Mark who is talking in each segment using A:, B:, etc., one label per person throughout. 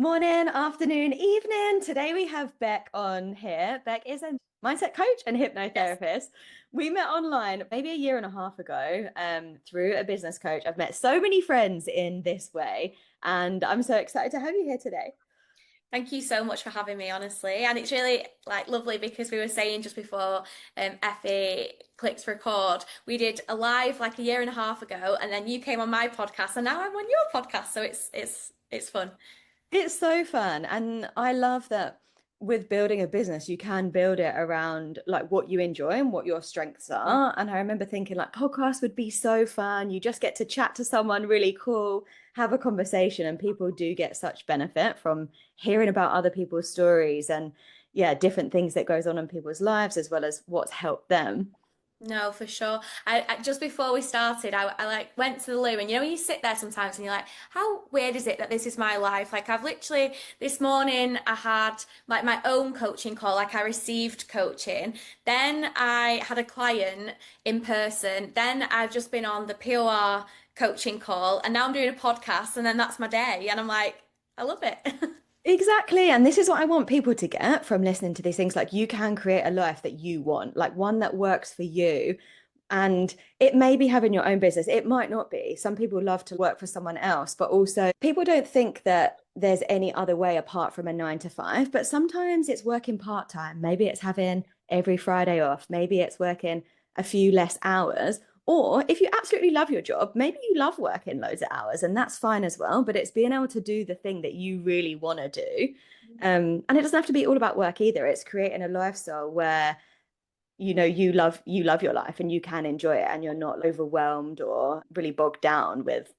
A: Morning, afternoon, evening. Today we have Bec on here. Bec is a mindset coach and
B: Yes.
A: hypnotherapist. We met online maybe a year and a half ago through a business coach. I've met so many friends in this way, and I'm so excited to have you here today.
B: Thank you so much for having me, honestly. And it's really lovely because we were saying just before Effie clicked record, we did a live like a year and a half ago, and then you came on my podcast, and now I'm on your podcast. So it's fun.
A: It's so fun. And I love that with building a business, you can build it around like what you enjoy and what your strengths
B: Mm.
A: are. And I remember thinking like podcasts would be so fun. You just get to chat to someone really cool, have a conversation, and people do get such benefit from hearing about other people's stories and yeah, different things that goes on in people's lives as well as what's helped them.
B: No, for sure. I just before we started, I like went to the loo, and you know when you sit there sometimes and you're like, how weird is it that this is my life? Like I've literally this morning I had like my own coaching call, like I received coaching. Then I had a client in person. Then I've just been on the POR coaching call, and now I'm doing a podcast, and then that's my day. And I'm like, I love it.
A: Exactly. And this is what I want people to get from listening to these things. Like you can create a life that you want, like one that works for you. And it may be having your own business. It might not be. Some people love to work for someone else, but also people don't think that there's any other way apart from a 9 to 5. But sometimes it's working part-time. Maybe it's having every Friday off. Maybe it's working a few less hours. Or if you absolutely love your job, maybe you love working loads of hours, and that's fine as well. But it's being able to do the thing that you really want to do. And it doesn't have to be all about work either. It's creating a lifestyle where you love your life and you can enjoy it and you're not overwhelmed or really bogged down with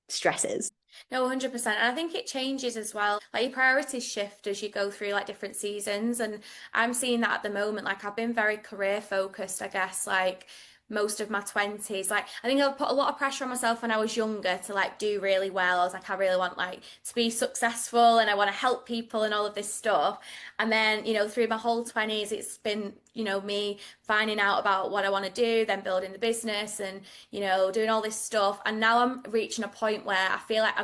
A: stresses.
B: No, 100%. And I think it changes as well. Like your priorities shift as you go through like different seasons. And I'm seeing that at the moment. Like I've been very career focused, I guess, like most of my 20s. Like I think I put a lot of pressure on myself when I was younger to like do really well. I was like, I really want like to be successful and I want to help people and all of this stuff. And then, through my whole 20s, it's been, me finding out about what I want to do, then building the business and doing all this stuff. And now I'm reaching a point where I feel like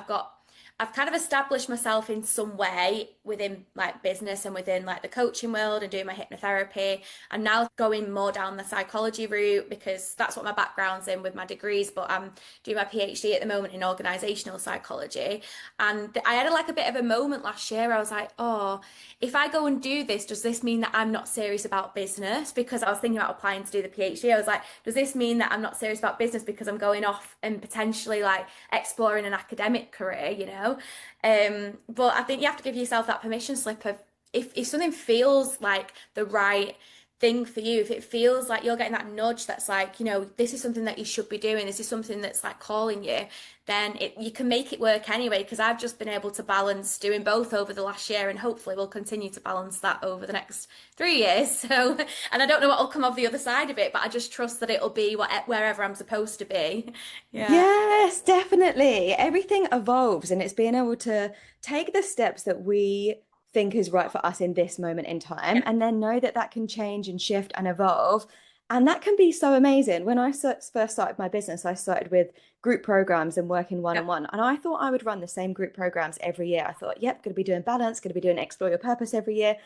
B: I've kind of established myself in some way within like business and within like the coaching world and doing my hypnotherapy. I'm now going more down the psychology route because that's what my background's in with my degrees, but I'm doing my PhD at the moment in organizational psychology. And I had like a bit of a moment last year. I was like, oh, if I go and do this, does this mean that I'm not serious about business? Because I was thinking about applying to do the PhD. I was like, does this mean that I'm not serious about business because I'm going off and potentially like exploring an academic career, you know? But I think you have to give yourself that permission slip of if something feels like the right thing for you, if it feels like you're getting that nudge that's like, this is something that you should be doing, this is something that's like calling you, then you can make it work anyway. Because I've just been able to balance doing both over the last year, and hopefully we'll continue to balance that over the next 3 years. So, and I don't know what will come of the other side of it, but I just trust that it'll be wherever I'm supposed to be. Yeah.
A: Yes, definitely. Everything evolves, and it's being able to take the steps that we think is right for us in this moment in time,
B: Yeah.
A: and then know that that can change and shift and evolve. And that can be so amazing. When I first started my business, I started with group programs and working one
B: Yeah.
A: on one. And I thought I would run the same group programs every year. I thought, yep, going to be doing balance, going to be doing explore your purpose every year.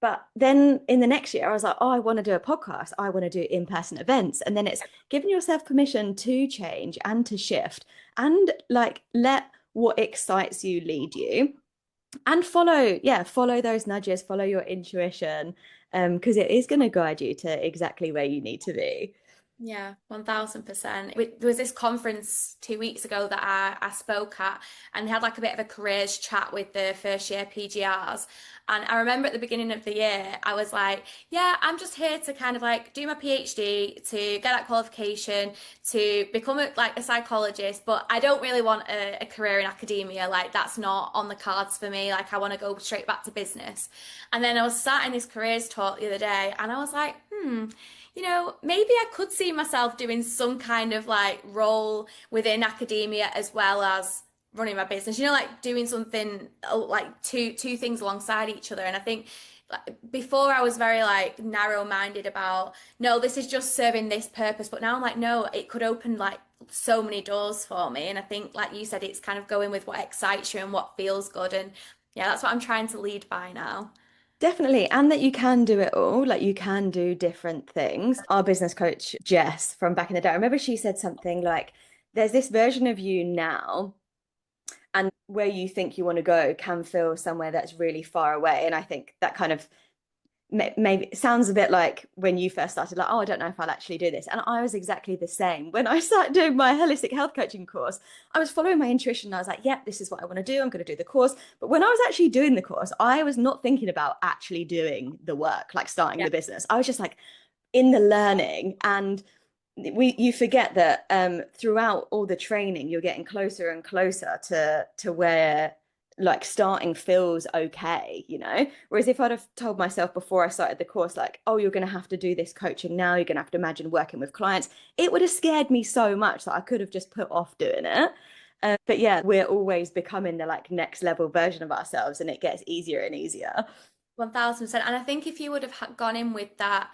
A: But then in the next year, I was like, oh, I want to do a podcast. I want to do in-person events. And then it's giving yourself permission to change and to shift and like let what excites you lead you and follow those nudges, follow your intuition, because it is going to guide you to exactly where you need to be.
B: Yeah, 1000%. There was this conference 2 weeks ago that I spoke at, and they had like a bit of a careers chat with the first year PGRs. And I remember at the beginning of the year, I was like, yeah, I'm just here to kind of like do my PhD, to get that qualification, to become like a psychologist, but I don't really want a career in academia. Like, that's not on the cards for me. Like, I want to go straight back to business. And then I was sat in this careers talk the other day, and I was like, maybe I could see myself doing some kind of like role within academia as well as running my business. Like doing something like two things alongside each other. And I think like, before I was very like narrow-minded about no, this is just serving this purpose. But now I'm like, no, it could open like so many doors for me. And I think, like you said, it's kind of going with what excites you and what feels good. And Yeah, that's what I'm trying to lead by now.
A: Definitely. And that you can do it all. Like you can do different things. Our business coach, Jess, from back in the day, I remember she said something like, there's this version of you now, and where you think you want to go can feel somewhere that's really far away. And I think that kind of maybe it sounds a bit like when you first started, like, oh, I don't know if I'll actually do this. And I was exactly the same. When I started doing my holistic health coaching course, I was following my intuition. I was like, yep, this is what I want to do. I'm going to do the course. But when I was actually doing the course, I was not thinking about actually doing the work, like starting
B: Yeah.
A: the business. I was just like in the learning. And you forget that throughout all the training, you're getting closer and closer to where like starting feels okay, you know? Whereas if I'd have told myself before I started the course, like, oh, you're going to have to do this coaching now, you're going to have to imagine working with clients, it would have scared me so much that I could have just put off doing it. But yeah, we're always becoming the like next level version of ourselves, and it gets easier and easier.
B: 1000%. And I think if you would have gone in with that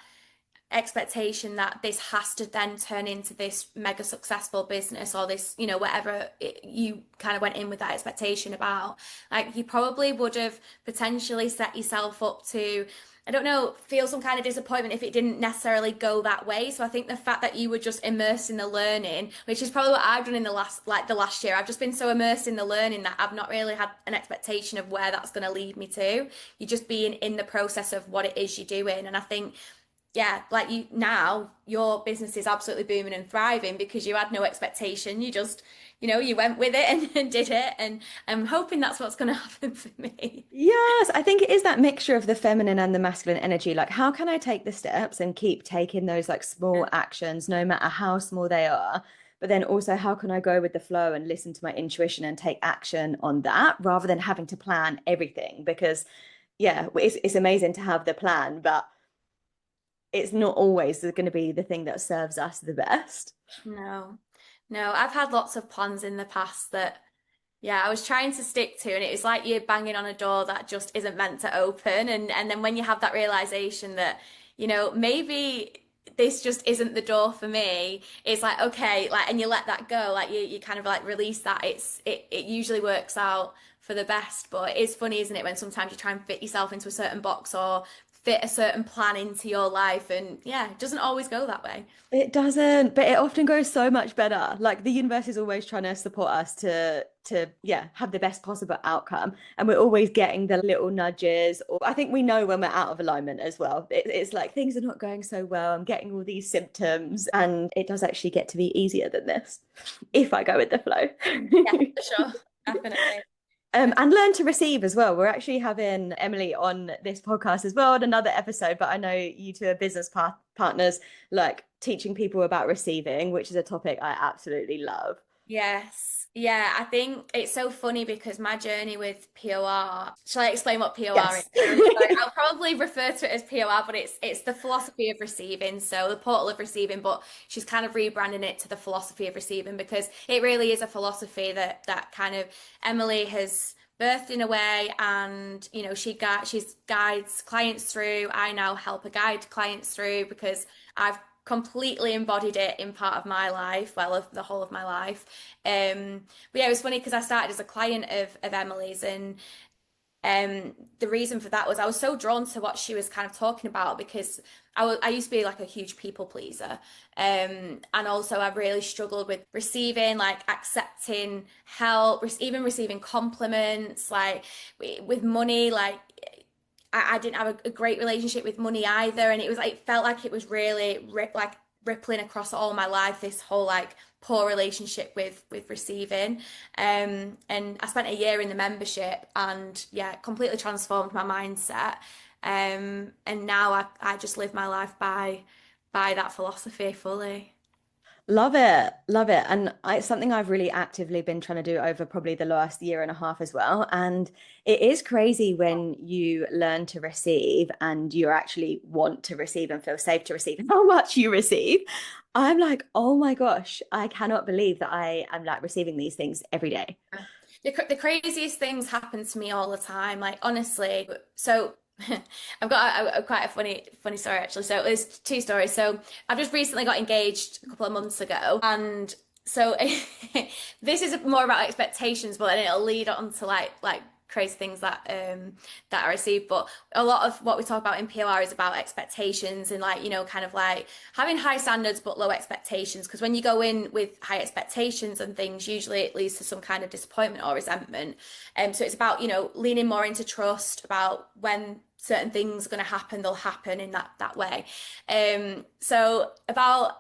B: expectation that this has to then turn into this mega successful business or this, whatever you kind of went in with that expectation about, like you probably would have potentially set yourself up to, I don't know, feel some kind of disappointment if it didn't necessarily go that way. So I think the fact that you were just immersed in the learning, which is probably what I've done in the last year, I've just been so immersed in the learning that I've not really had an expectation of where that's going to lead me to. You're just being in the process of what it is you're doing. And I think yeah, like you now, your business is absolutely booming and thriving because you had no expectation. You just, you went with it and did it. And I'm hoping that's what's going to happen for me.
A: Yes, I think it is that mixture of the feminine and the masculine energy. Like, how can I take the steps and keep taking those like small actions, no matter how small they are? But then also, how can I go with the flow and listen to my intuition and take action on that rather than having to plan everything? Because, yeah, it's amazing to have the plan, but it's not always going to be the thing that serves us the best.
B: No, no, I've had lots of plans in the past that yeah, I was trying to stick to, and it was like you're banging on a door that just isn't meant to open. And then when you have that realization that, maybe this just isn't the door for me, it's like, okay, like, and you let that go, like you kind of like release that. It usually works out for the best, but it is funny, isn't it, when sometimes you try and fit yourself into a certain box or fit a certain plan into your life, and yeah, it doesn't always go that way.
A: It doesn't, but it often goes so much better. Like the universe is always trying to support us to yeah, have the best possible outcome. And we're always getting the little nudges. Or I think we know when we're out of alignment as well. It's like things are not going so well. I'm getting all these symptoms, and it does actually get to be easier than this if I go with the flow.
B: Yeah, for sure. Definitely.
A: And learn to receive as well. We're actually having Emily on this podcast as well in another episode, but I know you two are business partners, like teaching people about receiving, which is a topic I absolutely love.
B: Yes. Yeah, I think it's so funny because my journey with POR, shall I explain what POR is?
A: Yes.
B: Like, I'll probably refer to it as POR, but it's the philosophy of receiving, so the portal of receiving, but she's kind of rebranding it to the philosophy of receiving because it really is a philosophy that kind of Emily has birthed in a way, and she's guides clients through. I now help her guide clients through because I've completely embodied it in part of my life, well, of the whole of my life. But yeah, it was funny because I started as a client of Emily's, and the reason for that was I was so drawn to what she was kind of talking about because I used to be like a huge people pleaser. And also I really struggled with receiving, like accepting help, even receiving compliments, like with money, like I didn't have a great relationship with money either, and it was like it felt like it was really like rippling across all my life, this whole like poor relationship with receiving. And I spent a year in the membership, and yeah, completely transformed my mindset. And now I just live my life by that philosophy fully.
A: Love it. Love it. And it's something I've really actively been trying to do over probably the last year and a half as well. And it is crazy when you learn to receive and you actually want to receive and feel safe to receive how much you receive. I'm like, oh my gosh, I cannot believe that I am like receiving these things every day.
B: The craziest things happen to me all the time. Like honestly, so I've got quite a funny story actually. So there's two stories. So I've just recently got engaged a couple of months ago, and so this is more about expectations, but then it'll lead on to like crazy things that I receive. But a lot of what we talk about in POR is about expectations and like, kind of like having high standards but low expectations. Because when you go in with high expectations and things, usually it leads to some kind of disappointment or resentment. So it's about, leaning more into trust about when certain things are going to happen, they'll happen in that way. So about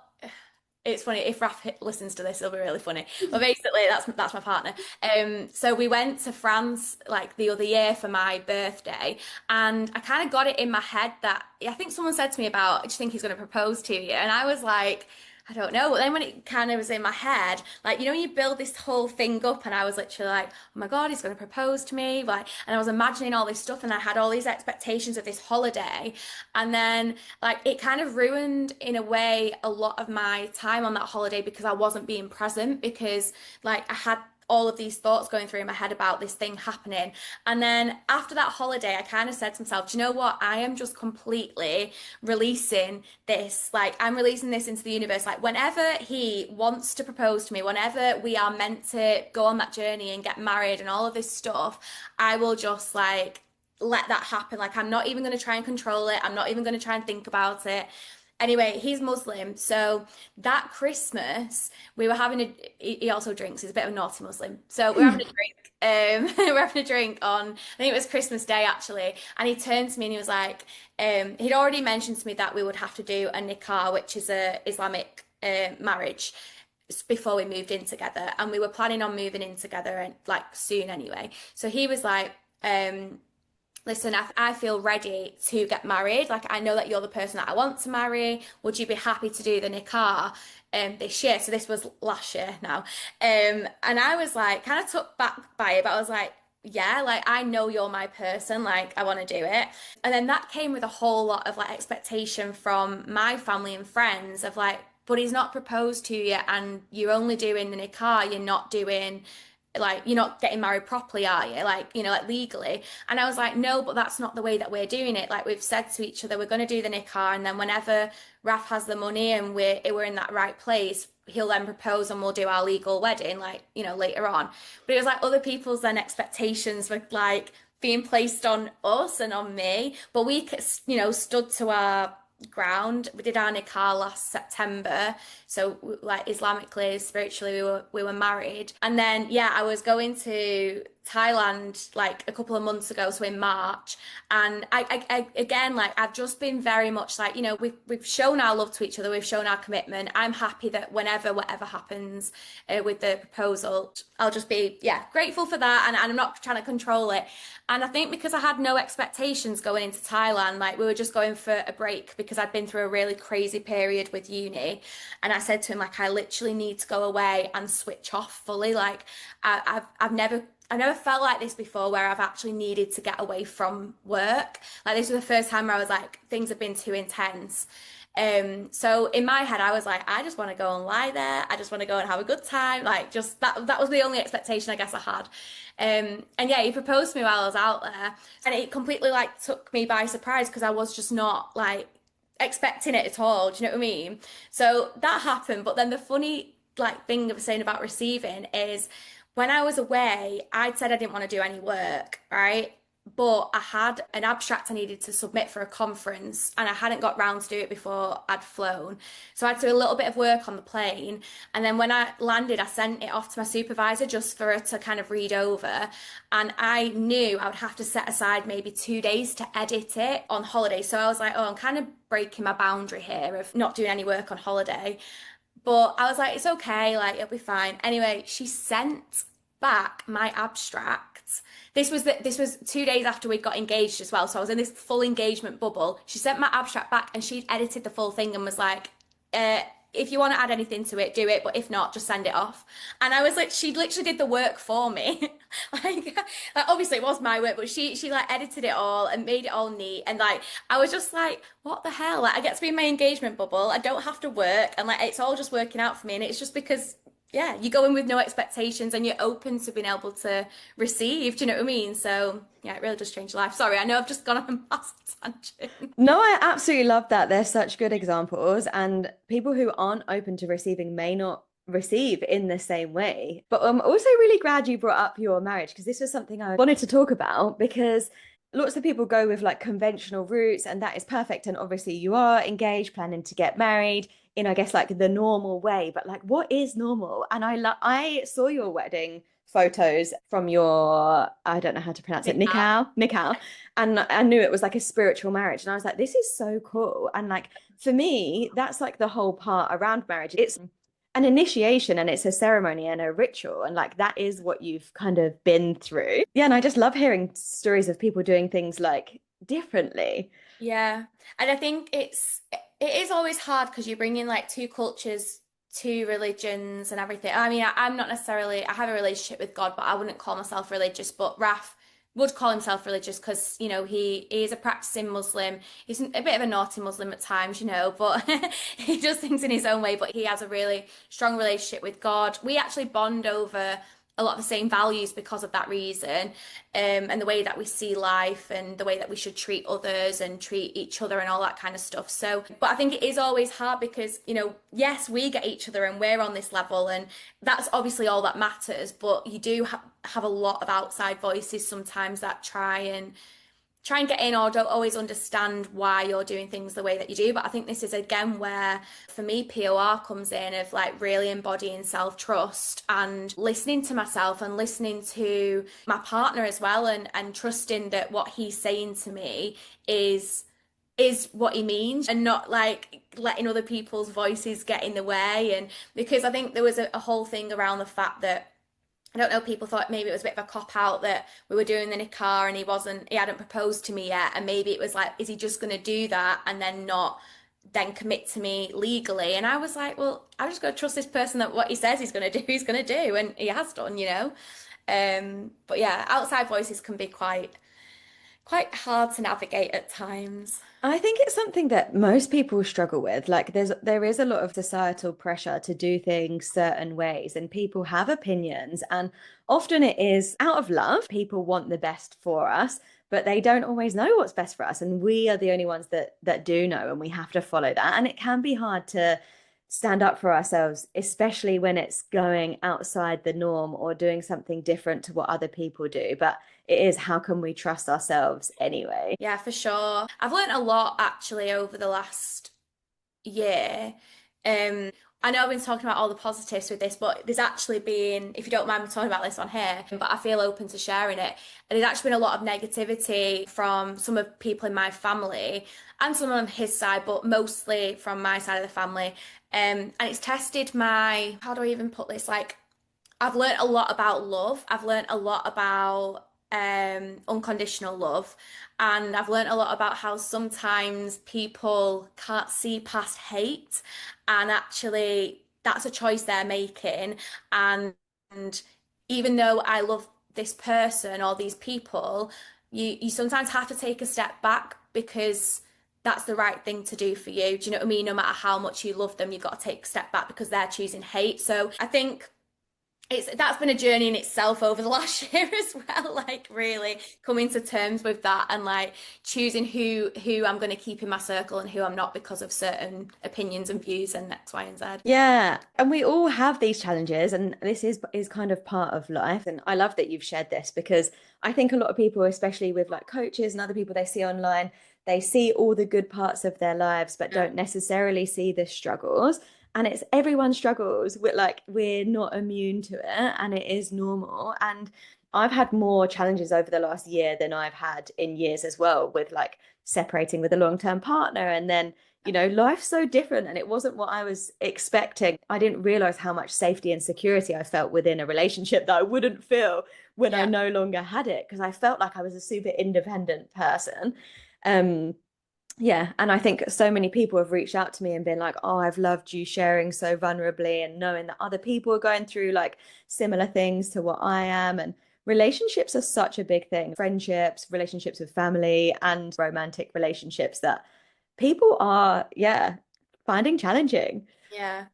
B: it's funny if Raf listens to this, it'll be really funny. But basically, that's my partner. So we went to France like the other year for my birthday, and I kind of got it in my head that I think someone said to me about, "Do you think he's going to propose to you?" And I was like, I don't know. But then when it kind of was in my head, like, you build this whole thing up, and I was literally like, oh my God, he's going to propose to me. Like, and I was imagining all this stuff, and I had all these expectations of this holiday. And then, like, it kind of ruined, in a way, a lot of my time on that holiday because I wasn't being present because, like, I had all of these thoughts going through in my head about this thing happening. And then after that holiday, I kind of said to myself, do you know what? I am just completely releasing this. Like, I'm releasing this into the universe. Like, whenever he wants to propose to me, whenever we are meant to go on that journey and get married and all of this stuff, I will just like let that happen. Like, I'm not even going to try and control it. I'm not even going to try and think about it. Anyway, he's Muslim. So that Christmas, we were having he also drinks. He's a bit of a naughty Muslim. So we're having a drink. We're having a drink on, I think it was Christmas Day actually. And he turned to me and he was like, he'd already mentioned to me that we would have to do a nikah, which is a Islamic marriage before we moved in together. And we were planning on moving in together and like soon anyway. So he was like, listen, I feel ready to get married. Like, I know that you're the person that I want to marry. Would you be happy to do the nikah this year? So this was last year now. And I was like, kind of took back by it, but I was like, yeah, like I know you're my person, like I want to do it. And then that came with a whole lot of like expectation from my family and friends of like, but he's not proposed to you and you're only doing the nikah, you're not doing like you're not getting married properly, are you? Like, like legally. And I was like, no, but that's not the way that we're doing it. Like we've said to each other, we're going to do the nikah, and then whenever Raf has the money and we're in that right place, he'll then propose and we'll do our legal wedding, like, later on. But it was like other people's then expectations were like being placed on us and on me. But we, stood to our ground. We did our nikah last September, so like Islamically, spiritually, we were married. And then yeah, I was going to Thailand like a couple of months ago, so in March. And I again, like I've just been very much like, we've shown our love to each other, we've shown our commitment. I'm happy that whenever whatever happens with the proposal, I'll just be grateful for that, and I'm not trying to control it. And I think because I had no expectations going into Thailand, like we were just going for a break because I'd been through a really crazy period with uni. And I said to him, like, I literally need to go away and switch off fully. Like I've never felt like this before where I've actually needed to get away from work. Like this was the first time where I was like, things have been too intense. So in my head, I was like, I just want to go and lie there. I just want to go and have a good time. Like just that was the only expectation I guess I had. And yeah, he proposed to me while I was out there, and it completely like took me by surprise because I was just not like expecting it at all. Do you know what I mean? So that happened. But then the funny like thing of saying about receiving is when I was away, I'd said I didn't want to do any work, right? But I had an abstract I needed to submit for a conference and I hadn't got round to do it before I'd flown. So I had to do a little bit of work on the plane. And then when I landed, I sent it off to my supervisor just for her to kind of read over. And I knew I would have to set aside maybe 2 days to edit it on holiday. So I was like, oh, I'm kind of breaking my boundary here of not doing any work on holiday. But I was like, it's okay, like it'll be fine. Anyway, she sent back my abstract. This was 2 days after we got engaged as well. So I was in this full engagement bubble. She sent my abstract back and she'd edited the full thing and was like, if you want to add anything to it, do it. But if not, just send it off. And I was like, she literally did the work for me. like, obviously it was my work, but she like edited it all and made it all neat. And like, I was just like, what the hell? Like, I get to be in my engagement bubble. I don't have to work. And like, it's all just working out for me. And it's just because you go in with no expectations and you're open to being able to receive. Do you know what I mean? So yeah, it really does change life. Sorry, I know I've just gone on a massive tangent.
A: No, I absolutely love that. They're such good examples. And people who aren't open to receiving may not receive in the same way. But I'm also really glad you brought up your marriage because this was something I wanted to talk about because lots of people go with like conventional routes and that is perfect. And obviously you are engaged, planning to get married in, I guess, like the normal way. But like, what is normal? And I saw your wedding photos from your, I don't know how to pronounce it, nikau, and I knew it was like a spiritual marriage. And I was like, this is so cool. And like for me, that's like the whole part around marriage. It's an initiation and it's a ceremony and a ritual. And like that is what you've kind of been through. Yeah. And I just love hearing stories of people doing things like differently.
B: Yeah. And I think it is always hard because you bring in like two cultures, two religions and everything. I mean, I'm not necessarily I have a relationship with God, but I wouldn't call myself religious, but Raf would call himself religious because, he is a practicing Muslim. He's a bit of a naughty Muslim at times, but he does things in his own way, but he has a really strong relationship with God. We actually bond over a lot of the same values because of that reason, and the way that we see life and the way that we should treat others and treat each other and all that kind of stuff. So, but I think it is always hard because, yes, we get each other and we're on this level, and that's obviously all that matters. But you do have a lot of outside voices sometimes that try and get in or don't always understand why you're doing things the way that you do. But I think this is again where, for me, POR comes in of like really embodying self-trust and listening to myself and listening to my partner as well, and trusting that what he's saying to me is what he means, and not like letting other people's voices get in the way. And because I think there was a whole thing around the fact that, I don't know, people thought maybe it was a bit of a cop out that we were doing the nikah and he hadn't proposed to me yet. And maybe it was like, is he just going to do that and then not then commit to me legally? And I was like, well, I'm just going to trust this person that what he says he's going to do, he's going to do. And he has done. But yeah, outside voices can be quite hard to navigate at times.
A: I think it's something that most people struggle with. Like there is a lot of societal pressure to do things certain ways, and people have opinions, and often it is out of love. People want the best for us, but they don't always know what's best for us, and we are the only ones that do know, and we have to follow that. And it can be hard to stand up for ourselves, especially when it's going outside the norm or doing something different to what other people do. But it is, how can we trust ourselves anyway?
B: Yeah, for sure. I've learned a lot actually over the last year. Um, I know I've been talking about all the positives with this, but there's actually been, if you don't mind me talking about this on here, but I feel open to sharing it. And there's actually been a lot of negativity from some of people in my family and some on his side, but mostly from my side of the family. And it's tested my, how do I even put this? Like, I've learned a lot about love. I've learned a lot about unconditional love. And I've learned a lot about how sometimes people can't see past hate. And actually, that's a choice they're making. And even though I love this person or these people, you sometimes have to take a step back because that's the right thing to do for you. Do you know what I mean? No matter how much you love them, you've got to take a step back because they're choosing hate. So I think that's been a journey in itself over the last year as well, like really coming to terms with that and like choosing who I'm going to keep in my circle and who I'm not because of certain opinions and views and X, Y, and Z.
A: Yeah, and we all have these challenges, and this is kind of part of life. And I love that you've shared this because I think a lot of people, especially with like coaches and other people they see online, they see all the good parts of their lives, but
B: Yeah.
A: don't necessarily see the struggles. And it's everyone struggles. We're not immune to it, and it is normal. And I've had more challenges over the last year than I've had in years as well, with like separating with a long-term partner, and then life's so different and it wasn't what I was expecting. I didn't realize how much safety and security I felt within a relationship that I wouldn't feel when I
B: Yeah.
A: no longer had it because I felt like I was a super independent person. Um, yeah, and I think so many people have reached out to me and been like, "Oh, I've loved you sharing so vulnerably and knowing that other people are going through like similar things to what I am." And relationships are such a big thing. Friendships, relationships with family, and romantic relationships that people are, yeah, finding challenging.
B: Yeah.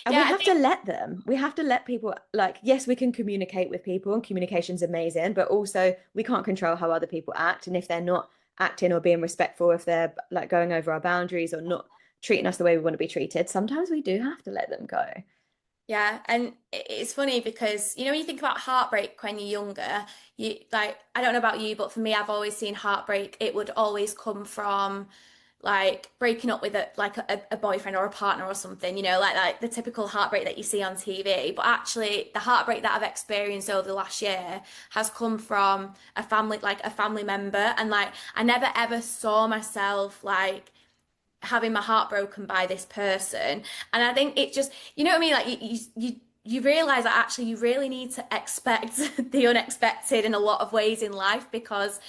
A: And we
B: Yeah, I
A: have to
B: think
A: let them. We have to let people, like, yes, we can communicate with people and communication's amazing, but also we can't control how other people act. And if they're not acting or being respectful, if they're like going over our boundaries or not treating us the way we want to be treated, sometimes we do have to let them go.
B: Yeah, and it's funny because when you think about heartbreak when you're younger, you like I don't know about you, but for me, I've always seen heartbreak. It would always come from like breaking up with a boyfriend or a partner or something, like the typical heartbreak that you see on TV. But actually, the heartbreak that I've experienced over the last year has come from a family member, and like I never ever saw myself like having my heart broken by this person. And I think it just, you know what I mean? Like you realize that actually you really need to expect the unexpected in a lot of ways in life, because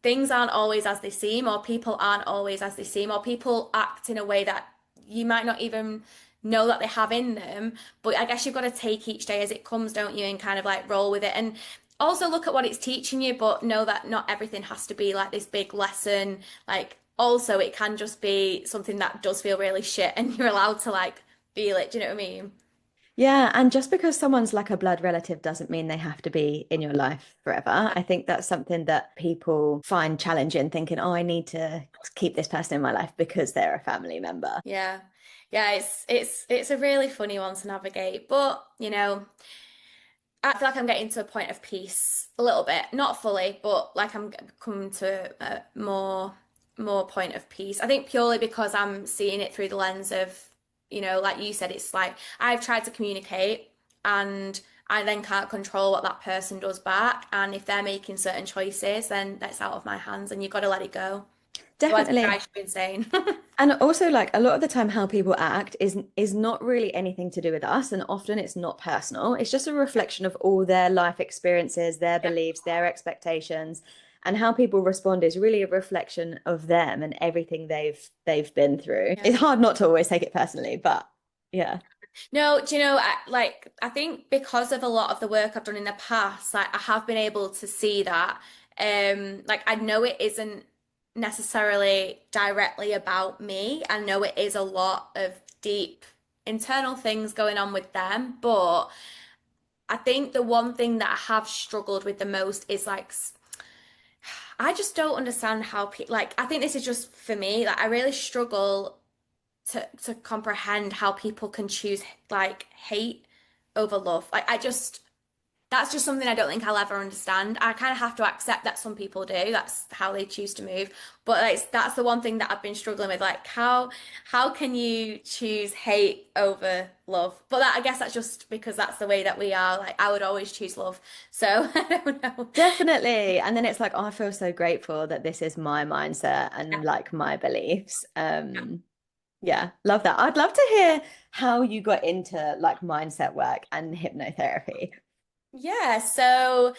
B: things aren't always as they seem, or people aren't always as they seem, or people act in a way that you might not even know that they have in them. But I guess you've got to take each day as it comes, don't you? And kind of like roll with it. And also look at what it's teaching you, but know that not everything has to be like this big lesson. Like, also, it can just be something that does feel really shit, and you're allowed to like feel it. Do you know what I mean?
A: Yeah, and just because someone's like a blood relative doesn't mean they have to be in your life forever. I think that's something that people find challenging, thinking, oh, I need to keep this person in my life because they're a family member.
B: Yeah. Yeah, it's a really funny one to navigate, but I feel like I'm getting to a point of peace a little bit, not fully, but like I'm coming to a more point of peace. I think purely because I'm seeing it through the lens of, like you said, it's like I've tried to communicate and I then can't control what that person does back. And if they're making certain choices, then that's out of my hands and you've got to let it go. Otherwise, it
A: Definitely.
B: drives you insane.
A: And also, like a lot of the time, how people act is not really anything to do with us, and often it's not personal. It's just a reflection of all their life experiences, their
B: Yeah.
A: beliefs, their expectations, and how people respond is really a reflection of them and everything they've been through.
B: Yeah.
A: It's hard not to always take it personally, but yeah.
B: No, do you know, I think because of a lot of the work I've done in the past, like I have been able to see that. Like I know it isn't necessarily directly about me. I know it is a lot of deep internal things going on with them, but I think the one thing that I have struggled with the most is like I just don't understand how people like I think this is just for me, like I really struggle to comprehend how people can choose like hate over love. Like I just that's just something I don't think I'll ever understand. I kind of have to accept that some people do. That's how they choose to move. But like that's the one thing that I've been struggling with. Like how can you choose hate over love? But that I guess that's just because that's the way that we are. Like I would always choose love. So I don't know.
A: Definitely. And then it's like, oh, I feel so grateful that this is my mindset and like my beliefs. Yeah, love that. I'd love to hear how you got into like mindset work and hypnotherapy.
B: Yeah, so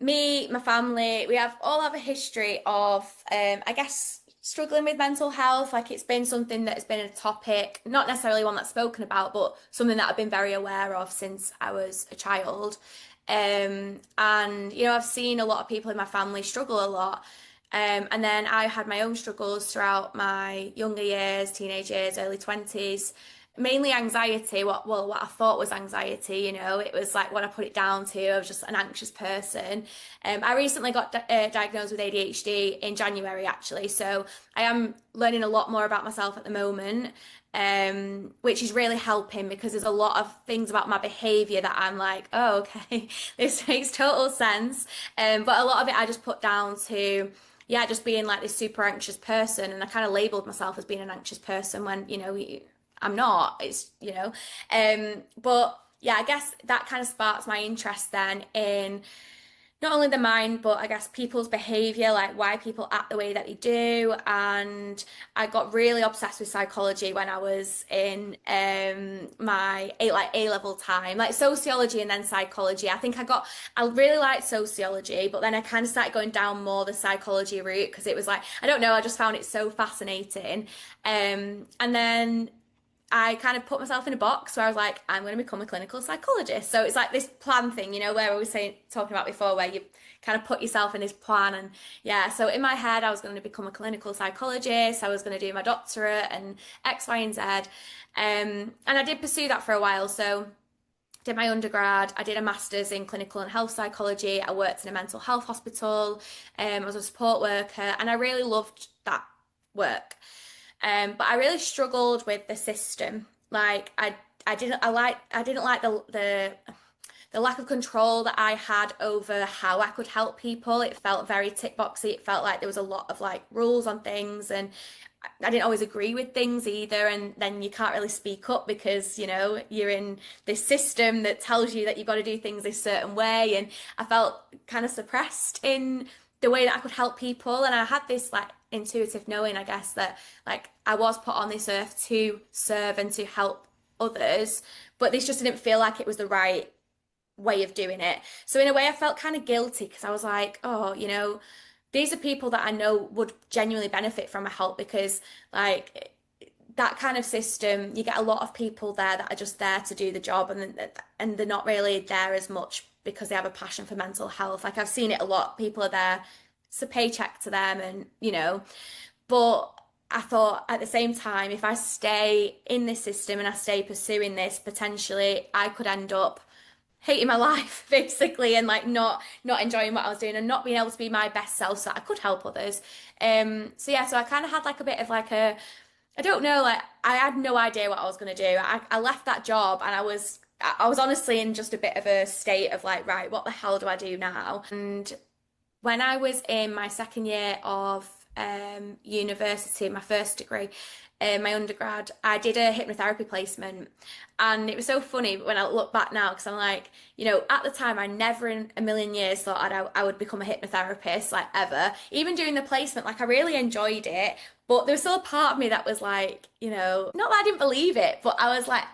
B: me, my family, we all have a history of, I guess, struggling with mental health. Like it's been something that has been a topic, not necessarily one that's spoken about, but something that I've been very aware of since I was a child. And I've seen a lot of people in my family struggle a lot. And then I had my own struggles throughout my younger years, teenage years, early 20s, mainly anxiety. What I thought was anxiety, it was like what I put it down to. I was just an anxious person. I recently got diagnosed with ADHD in January, actually. So I am learning a lot more about myself at the moment, which is really helping because there's a lot of things about my behavior that I'm like, oh, okay, this makes total sense. But a lot of it I just put down to yeah, just being like this super anxious person. And I kind of labeled myself as being an anxious person when, I'm not. But yeah, I guess that kind of sparks my interest then in not only the mind, but I guess people's behavior, like why people act the way that they do. And I got really obsessed with psychology when I was in my A level time, like sociology and then psychology. I really liked sociology, but then I kind of started going down more the psychology route because it was like I don't know, I just found it so fascinating. And then I kind of put myself in a box where I was like, I'm going to become a clinical psychologist. So it's like this plan thing, where I was talking about before, where you kind of put yourself in this plan. And yeah, so in my head, I was going to become a clinical psychologist. I was going to do my doctorate and X, Y, and Z. And I did pursue that for a while. So did my undergrad. I did a master's in clinical and health psychology. I worked in a mental health hospital. I was a support worker, and I really loved that work. But I really struggled with the system. Like I didn't like the lack of control that I had over how I could help people. It felt very tick boxy. It felt like there was a lot of like rules on things, and I didn't always agree with things either. And then you can't really speak up because, you know, you're in this system that tells you that you've got to do things a certain way. And I felt kind of suppressed in the way that I could help people. And I had this like intuitive knowing, I guess, that like I was put on this earth to serve and to help others, but this just didn't feel like it was the right way of doing it. So in a way, I felt kind of guilty because I was like, oh, you know, these are people that I know would genuinely benefit from my help because like that kind of system, you get a lot of people there that are just there to do the job and they're not really there as much because they have a passion for mental health. Like I've seen it a lot. People are there, it's a paycheck to them and you know, but I thought at the same time, if I stay in this system and I stay pursuing this, potentially I could end up hating my life basically and like not enjoying what I was doing and not being able to be my best self so that I could help others. So yeah, so I kind of had like a bit of like a I don't know, like I had no idea what I was gonna do. I left that job and I was honestly in just a bit of a state of like, right, what the hell do I do now? And when I was in my second year of university, my first degree, my undergrad, I did a hypnotherapy placement. And it was so funny when I look back now, because I'm like, you know, at the time, I never in a million years thought I would become a hypnotherapist, like ever. Even doing the placement, like I really enjoyed it. But there was still a part of me that was like, you know, not that I didn't believe it, but I was like,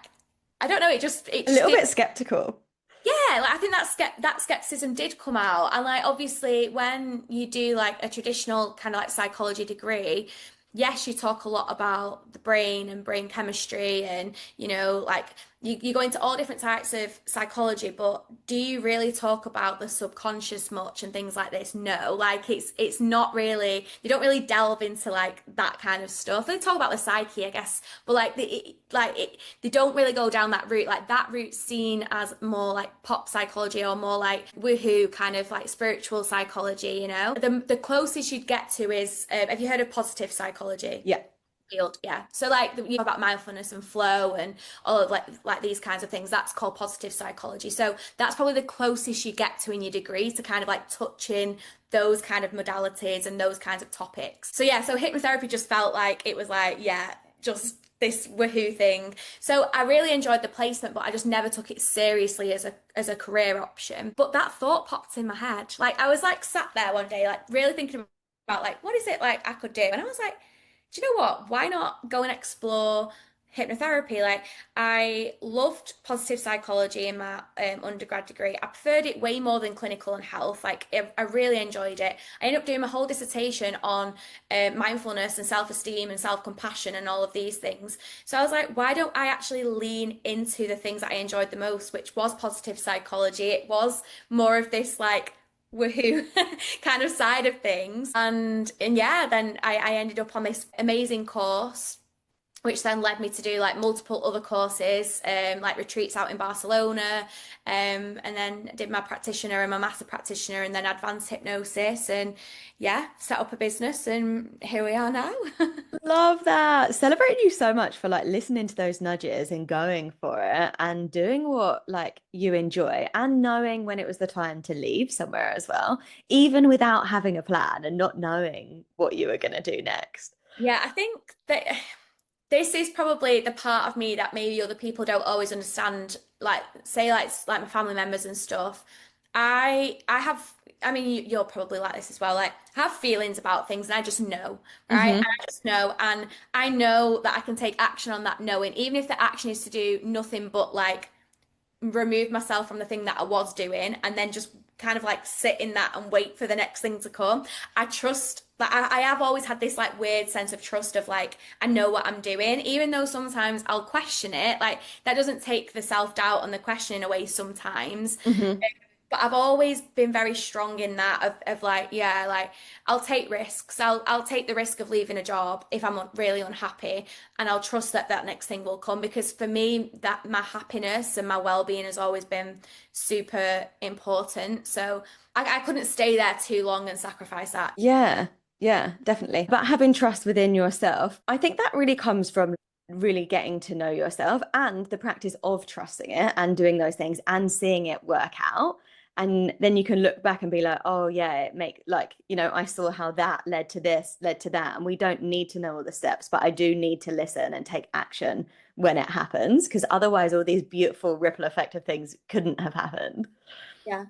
B: I don't know, it
A: A
B: just
A: little
B: did.
A: bit skeptical.
B: Yeah, like I think that skepticism did come out, and like obviously when you do like a traditional kind of like psychology degree, yes, you talk a lot about the brain and brain chemistry, and you know like you go into all different types of psychology, but do you really talk about the subconscious much and things like this? No, like it's not really. You don't really delve into like that kind of stuff. They talk about the psyche, I guess, but they don't really go down that route. Like that route seen as more like pop psychology or more like woohoo kind of like spiritual psychology, you know? The closest you'd get to is have you heard of positive psychology?
A: Yeah.
B: Field, yeah. So like you know about mindfulness and flow and all of like these kinds of things. That's called positive psychology. So that's probably the closest you get to in your degree to kind of like touching those kind of modalities and those kinds of topics. So yeah, so hypnotherapy just felt like it was like, yeah, just this woohoo thing. So I really enjoyed the placement, but I just never took it seriously as a career option. But that thought popped in my head. Like I was like sat there one day, like really thinking about like what is it like I could do? And I was like, do you know what? Why not go and explore hypnotherapy? Like, I loved positive psychology in my undergrad degree. I preferred it way more than clinical and health. Like, I really enjoyed it. I ended up doing my whole dissertation on mindfulness and self-esteem and self-compassion and all of these things. So I was like, why don't I actually lean into the things that I enjoyed the most, which was positive psychology? It was more of this like woohoo kind of side of things. And yeah, then I ended up on this amazing course, which then led me to do like multiple other courses, like retreats out in Barcelona, and then did my practitioner and my master practitioner, and then advanced hypnosis, and yeah, set up a business, and here we are now.
A: Love that. Celebrate you so much for like listening to those nudges and going for it and doing what like you enjoy and knowing when it was the time to leave somewhere as well, even without having a plan and not knowing what you were going to do next.
B: Yeah, I think that this is probably the part of me that maybe other people don't always understand. Like, say, like my family members and stuff. I have. I mean, you're probably like this as well. Like, I have feelings about things, and I just know, right? And
A: Hmm.
B: I just know, and I know that I can take action on that knowing, even if the action is to do nothing but like remove myself from the thing that I was doing and then just kind of like sit in that and wait for the next thing to come. I trust that I have always had this like weird sense of trust of like I know what I'm doing, even though sometimes I'll question it. Like that doesn't take the self-doubt and the questioning away sometimes.
A: Hmm.
B: But I've always been very strong in that of like, yeah, like I'll take risks. I'll take the risk of leaving a job if I'm really unhappy, and I'll trust that that next thing will come because for me, that my happiness and my well-being has always been super important. So I couldn't stay there too long and sacrifice that.
A: Yeah, yeah, definitely. But having trust within yourself, I think that really comes from really getting to know yourself and the practice of trusting it and doing those things and seeing it work out. And then you can look back and be like, oh yeah, it make like, I saw how that led to this, led to that. And we don't need to know all the steps, but I do need to listen and take action when it happens, because otherwise all these beautiful ripple effect of things couldn't have happened.
B: Yeah.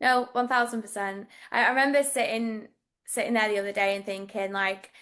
B: No, 1000%. I remember sitting there the other day and thinking like,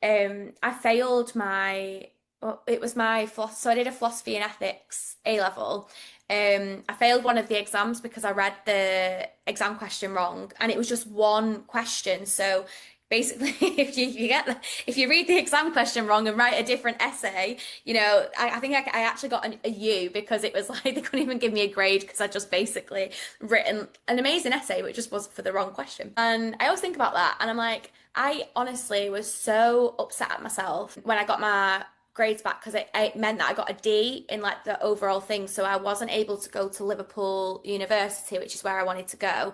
B: I failed my, well, it was my philosophy, so I did a philosophy and ethics A level. I failed one of the exams because I read the exam question wrong, and it was just one question. So basically, if you read the exam question wrong and write a different essay, I think I actually got a U, because it was like they couldn't even give me a grade because I just basically written an amazing essay, but it just was for the wrong question. And I always think about that, and I'm like, I honestly was so upset at myself when I got my grades back, because it meant that I got a D in like the overall thing. So I wasn't able to go to Liverpool University, which is where I wanted to go.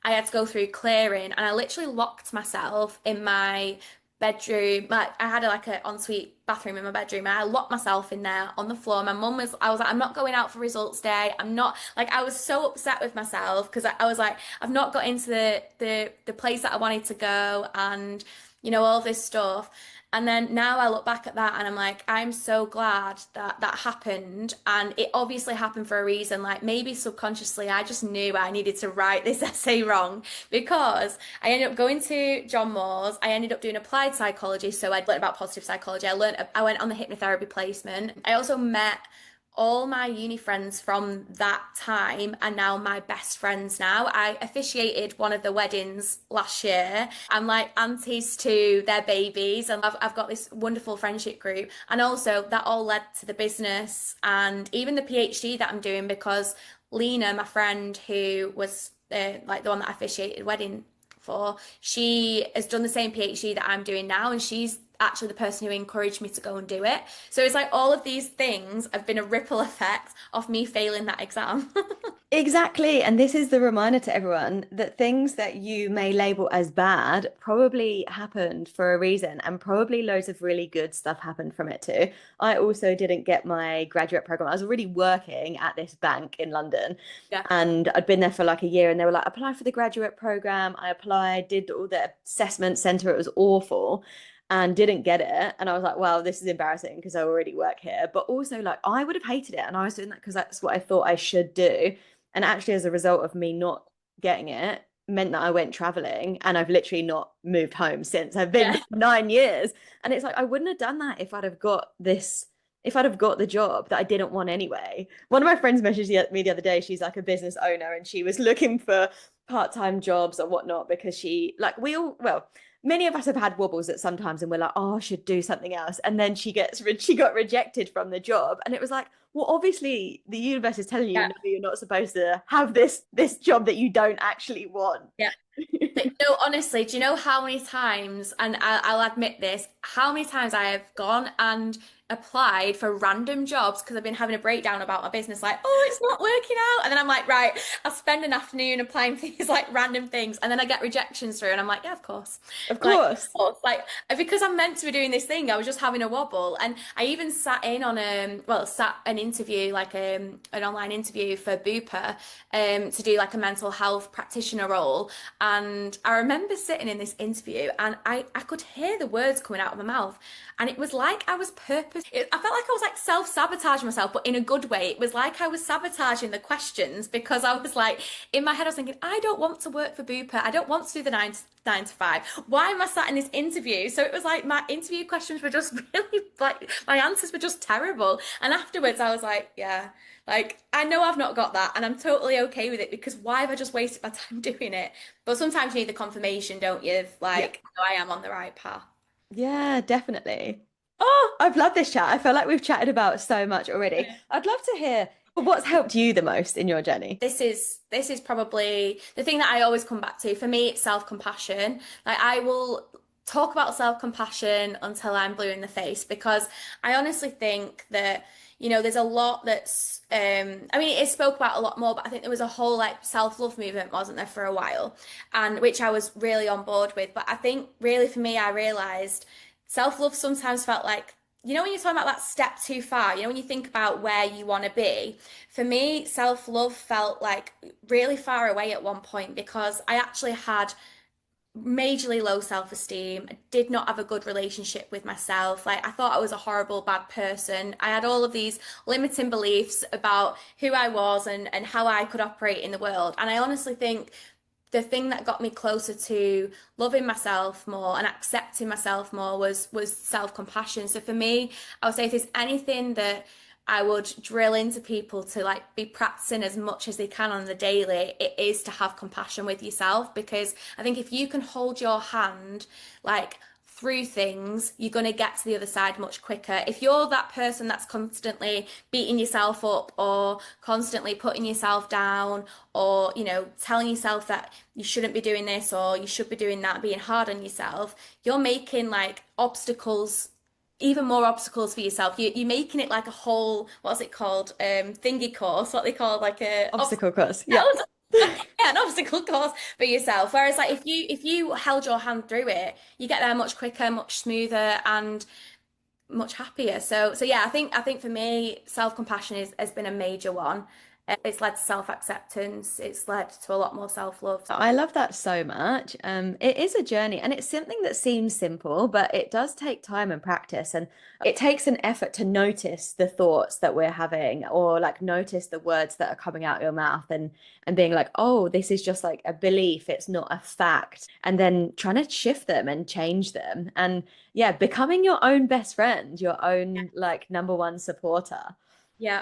B: I had to go through clearing, and I literally locked myself in my bedroom. Like I had like an ensuite bathroom in my bedroom, and I locked myself in there on the floor. I was like, I'm not going out for results day. I'm not like, I was so upset with myself because I was like, I've not got into the place that I wanted to go, and all this stuff. And then now I look back at that and I'm like, I'm so glad that that happened. And it obviously happened for a reason. Like maybe subconsciously, I just knew I needed to write this essay wrong, because I ended up going to John Moore's. I ended up doing applied psychology. So I learned about positive psychology. I went on the hypnotherapy placement. I also met all my uni friends from that time are now my best friends now. I officiated one of the weddings last year. I'm like aunties to their babies, and I've got this wonderful friendship group. And also that all led to the business and even the PhD that I'm doing, because Lena, my friend who was like the one that I officiated wedding for, she has done the same PhD that I'm doing now, and she's actually the person who encouraged me to go and do it. So it's like all of these things have been a ripple effect of me failing that exam.
A: Exactly. And this is the reminder to everyone that things that you may label as bad probably happened for a reason, and probably loads of really good stuff happened from it too. I also didn't get my graduate program. I was already working at this bank in London,
B: Yeah.
A: and I'd been there for like a year, and they were like, apply for the graduate program. I applied, did all the assessment center. It was awful. And didn't get it. And I was like, wow, this is embarrassing because I already work here. But also, like, I would have hated it. And I was doing that because that's what I thought I should do. And actually, as a result of me not getting it, meant that I went traveling, and I've literally not moved home since. I've been
B: Yeah.
A: 9 years. And it's like, I wouldn't have done that if I'd have got this, if I'd have got the job that I didn't want anyway. One of my friends messaged me the other day. She's like a business owner, and she was looking for part-time jobs or whatnot because we all, well, many of us have had wobbles at sometimes, and we're like, oh, I should do something else. And then she got rejected from the job. And it was like, well, obviously the universe is telling you,
B: Yeah.
A: no, you're not supposed to have this job that you don't actually want.
B: Yeah. But no, honestly, do you know how many times, and I'll admit this, how many times I have gone and applied for random jobs because I've been having a breakdown about my business, like, oh, it's not working out. And then I'm like, right, I'll spend an afternoon applying for these like random things. And then I get rejections through, and I'm like, yeah, of course.
A: Of
B: Like,
A: course.
B: of course. Like, because I'm meant to be doing this thing, I was just having a wobble. And I even sat in on sat an interview, like an online interview for Bupa, to do like a mental health practitioner role. And I remember sitting in this interview, and I could hear the words coming out of my mouth. And it was like I was I felt like I was like self-sabotaging myself, but in a good way. It was like I was sabotaging the questions, because I was like, in my head, I was thinking, I don't want to work for Bupa. I don't want to do the nine to five. Why am I sat in this interview? So it was like my interview questions were just really like, my answers were just terrible. And afterwards, I was like, yeah. Like, I know I've not got that, and I'm totally okay with it, because why have I just wasted my time doing it? But sometimes you need the confirmation, don't you? Of,
A: Yeah.
B: like, no, I am on the right path.
A: Yeah, definitely. Oh, I've loved this chat. I feel like we've chatted about so much already. I'd love to hear what's helped you the most in your journey.
B: This is probably the thing that I always come back to. For me, it's self-compassion. Like I will talk about self-compassion until I'm blue in the face, because I honestly think that, there's a lot that's I mean, it spoke about a lot more, but I think there was a whole like self-love movement, wasn't there, for a while, and which I was really on board with. But I think really for me, I realized self-love sometimes felt like you know, when you're talking about that step too far, you know, when you think about where you want to be, for me, self-love felt like really far away at one point because I actually had majorly low self-esteem. I did not have a good relationship with myself. Like I thought I was a horrible, bad person. I had all of these limiting beliefs about who I was and how I could operate in the world. And I honestly think the thing that got me closer to loving myself more and accepting myself more was self-compassion. So for me, I would say if there's anything that I would drill into people to like be practicing as much as they can on the daily, it is to have compassion with yourself because I think if you can hold your hand like through things, you're going to get to the other side much quicker. If you're that person that's constantly beating yourself up or constantly putting yourself down or, you know, telling yourself that you shouldn't be doing this or you should be doing that, being hard on yourself, you're making like obstacles, even more obstacles for yourself. You're making it like a whole, what's it called? Thingy course, what they call like a
A: Obstacle course.
B: yeah,
A: Yeah.
B: an obstacle course for yourself. Whereas like if you held your hand through it, you get there much quicker, much smoother, and much happier. So yeah, I think for me, self-compassion has been a major one. It's led to self-acceptance. It's led to a lot more self-love.
A: I love that so much. It is a journey and it's something that seems simple, but it does take time and practice. And it takes an effort to notice the thoughts that we're having or like notice the words that are coming out your mouth and being like, oh, this is just like a belief, it's not a fact. And then trying to shift them and change them. And yeah, becoming your own best friend, your own like number one supporter.
B: Yeah.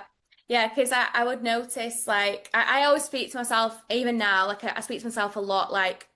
B: Yeah, because I would notice like I always speak to myself even now, like I speak to myself a lot like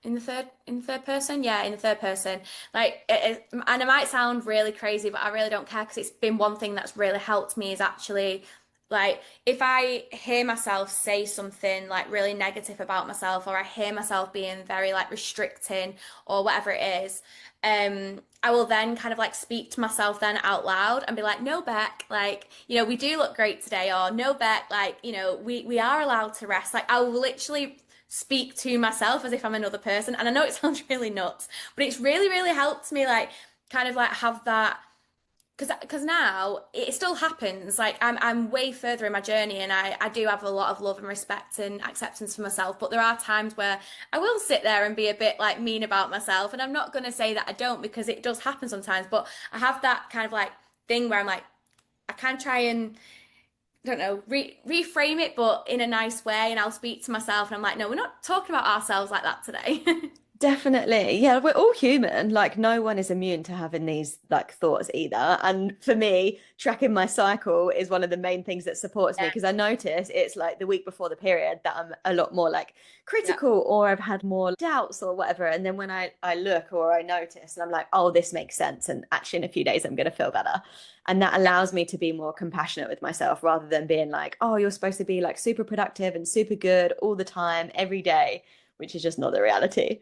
B: in the third person, yeah, in the third person, like and it might sound really crazy but I really don't care because it's been one thing that's really helped me is actually like if I hear myself say something like really negative about myself or I hear myself being very like restricting or whatever it is, I will then kind of like speak to myself then out loud and be like, no, Beck, like, you know, we do look great today, or no, Beck, like, you know, we are allowed to rest. Like I will literally speak to myself as if I'm another person. And I know it sounds really nuts, but it's really, really helped me like kind of like have that because now it still happens. Like I'm way further in my journey and I do have a lot of love and respect and acceptance for myself. But there are times where I will sit there and be a bit like mean about myself. And I'm not gonna say that I don't because it does happen sometimes. But I have that kind of like thing where I'm like, I can try and I don't know, reframe it, but in a nice way. And I'll speak to myself and I'm like, no, we're not talking about ourselves like that today.
A: Definitely. Yeah, we're all human. Like no one is immune to having these like thoughts either. And for me, tracking my cycle is one of the main things that supports me
B: Yeah,
A: because I notice it's like the week before the period that I'm a lot more like
B: yeah,
A: critical or I've had more doubts or whatever. And then when I look or I notice and I'm like, oh, this makes sense. And actually in a few days I'm gonna feel better. And that
B: yeah.
A: allows me to be more compassionate with myself rather than being like, oh, you're supposed to be like super productive and super good all the time, every day, which is just not the reality.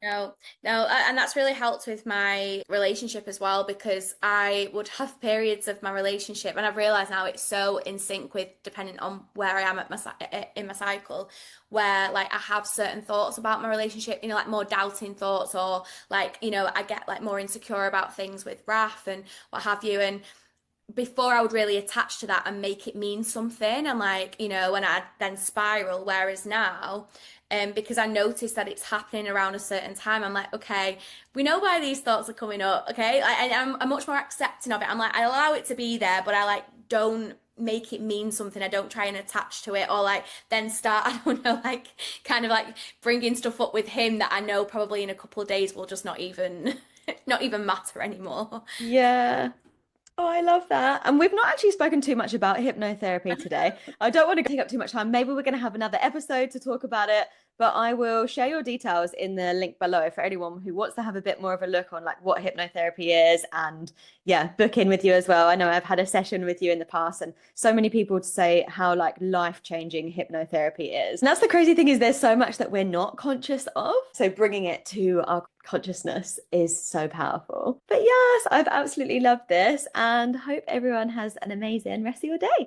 B: No, no, and that's really helped with my relationship as well because I would have periods of my relationship, and I've realized now it's so in sync with depending on where I am at in my cycle, where like I have certain thoughts about my relationship, you know, like more doubting thoughts, or like you know I get like more insecure about things with Raf and what have you, and before I would really attach to that and make it mean something and like you know and I'd then spiral, whereas now because I notice that it's happening around a certain time, I'm like, okay, we know why these thoughts are coming up, okay, I'm much more accepting of it. I'm like, I allow it to be there but I like don't make it mean something. I don't try and attach to it or like then start I don't know like kind of like bringing stuff up with him that I know probably in a couple of days will just not even not even matter anymore.
A: Yeah. Oh, I love that. And we've not actually spoken too much about hypnotherapy today. I don't want to take up too much time. Maybe we're going to have another episode to talk about it, but I will share your details in the link below for anyone who wants to have a bit more of a look on like what hypnotherapy is and yeah, book in with you as well. I know I've had a session with you in the past and so many people to say how like life-changing hypnotherapy is. And that's the crazy thing is there's so much that we're not conscious of. So bringing it to our consciousness is so powerful. But yes, I've absolutely loved this and hope everyone has an amazing rest of your day.